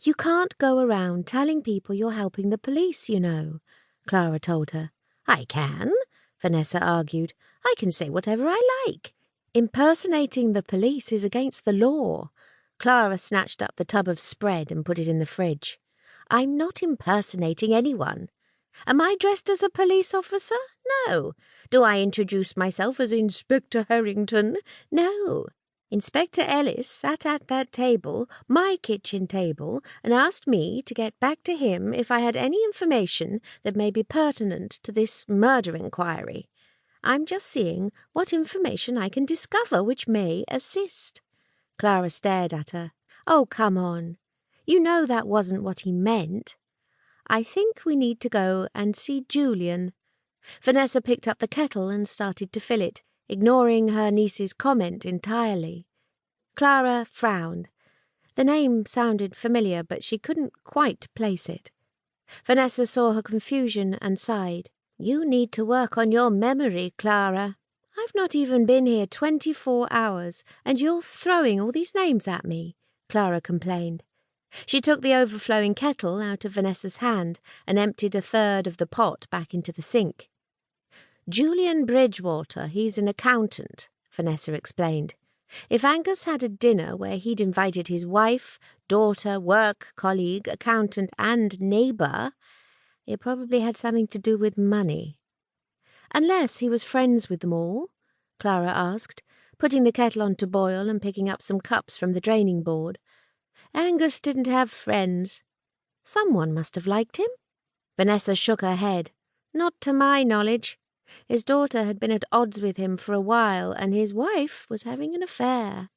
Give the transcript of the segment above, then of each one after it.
"You can't go around telling people you're helping the police, you know," Clara told her. "I can," Vanessa argued. "I can say whatever I like. Impersonating the police is against the law." Clara snatched up the tub of spread and put it in the fridge. "I'm not impersonating anyone. Am I dressed as a police officer? No. Do I introduce myself as Inspector Harrington? No. Inspector Ellis sat at that table, my kitchen table, and asked me to get back to him if I had any information that may be pertinent to this murder inquiry. I'm just seeing what information I can discover which may assist." Clara stared at her. "Oh, come on. You know that wasn't what he meant. I think we need to go and see Julian." Vanessa picked up the kettle and started to fill it, ignoring her niece's comment entirely. Clara frowned. The name sounded familiar, but she couldn't quite place it. Vanessa saw her confusion and sighed. "You need to work on your memory, Clara. I've not even been here 24 hours, and you're throwing all these names at me," Clara complained. She took the overflowing kettle out of Vanessa's hand and emptied a third of the pot back into the sink. "Julian Bridgewater, he's an accountant," Vanessa explained. "If Angus had a dinner where he'd invited his wife, daughter, work colleague, accountant, and neighbour, it probably had something to do with money." "Unless he was friends with them all?" Clara asked, putting the kettle on to boil and picking up some cups from the draining board. "Angus didn't have friends. Someone must have liked him." Vanessa shook her head. "Not to my knowledge. His daughter had been at odds with him for a while, and his wife was having an affair."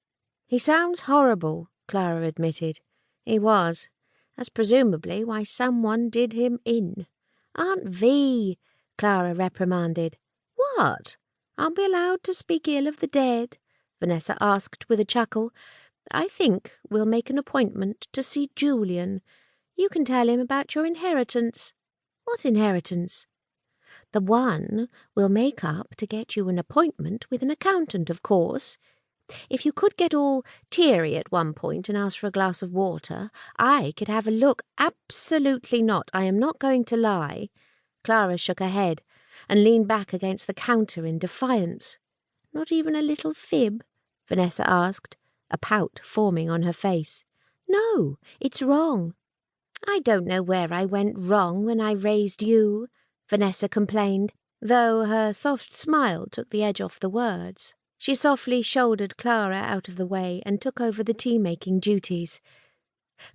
"He sounds horrible," Clara admitted. "He was. That's presumably why someone did him in." "Aunt V," Clara reprimanded. "What? Aren't we allowed to speak ill of the dead?" Vanessa asked with a chuckle. "I think we'll make an appointment to see Julian. You can tell him about your inheritance." "What inheritance?" "The one we'll make up to get you an appointment with an accountant, of course. If you could get all teary at one point and ask for a glass of water, I could have a look." "Absolutely not. I am not going to lie." Clara shook her head and leaned back against the counter in defiance. "Not even a little fib?" Vanessa asked, a pout forming on her face. "No, it's wrong." "I don't know where I went wrong when I raised you," Vanessa complained, though her soft smile took the edge off the words. She softly shouldered Clara out of the way and took over the tea-making duties.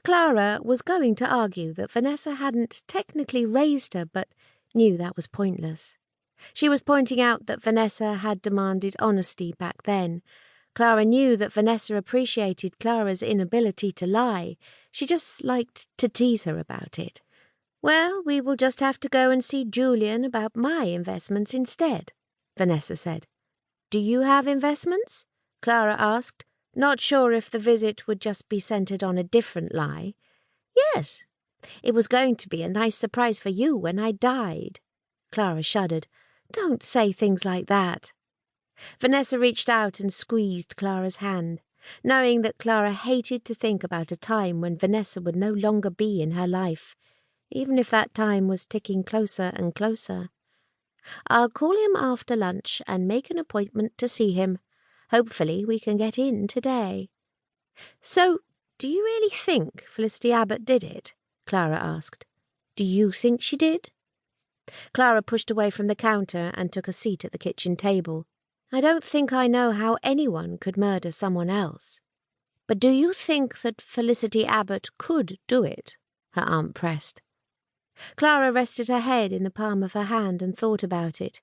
Clara was going to argue that Vanessa hadn't technically raised her, but knew that was pointless. She was pointing out that Vanessa had demanded honesty back then. Clara knew that Vanessa appreciated Clara's inability to lie. She just liked to tease her about it. "Well, we will just have to go and see Julian about my investments instead," Vanessa said. "Do you have investments?" Clara asked, not sure if the visit would just be centered on a different lie. "Yes. It was going to be a nice surprise for you when I died." Clara shuddered. "Don't say things like that." Vanessa reached out and squeezed Clara's hand, knowing that Clara hated to think about a time when Vanessa would no longer be in her life, even if that time was ticking closer and closer. "I'll call him after lunch and make an appointment to see him. Hopefully we can get in today." "So, do you really think Felicity Abbott did it?" Clara asked. "Do you think she did?" Clara pushed away from the counter and took a seat at the kitchen table. "I don't think I know how anyone could murder someone else." "But do you think that Felicity Abbott could do it?" her aunt pressed. Clara rested her head in the palm of her hand and thought about it.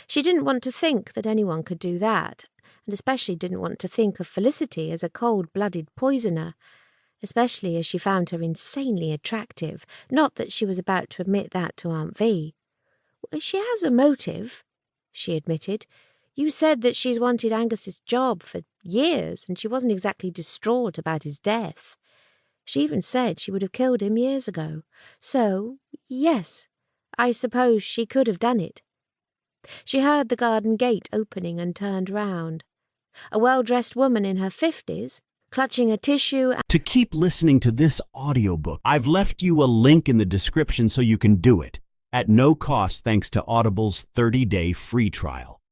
She didn't want to think that anyone could do that, and especially didn't want to think of Felicity as a cold-blooded poisoner, especially as she found her insanely attractive, not that she was about to admit that to Aunt V. "She has a motive," she admitted. "You said that she's wanted Angus's job for years, and she wasn't exactly distraught about his death. She even said she would have killed him years ago. So, yes, I suppose she could have done it." She heard the garden gate opening and turned round. A well-dressed woman in her 50s, clutching a tissue. To keep listening to this audiobook, I've left you a link in the description so you can do it, at no cost thanks to Audible's 30-day free trial.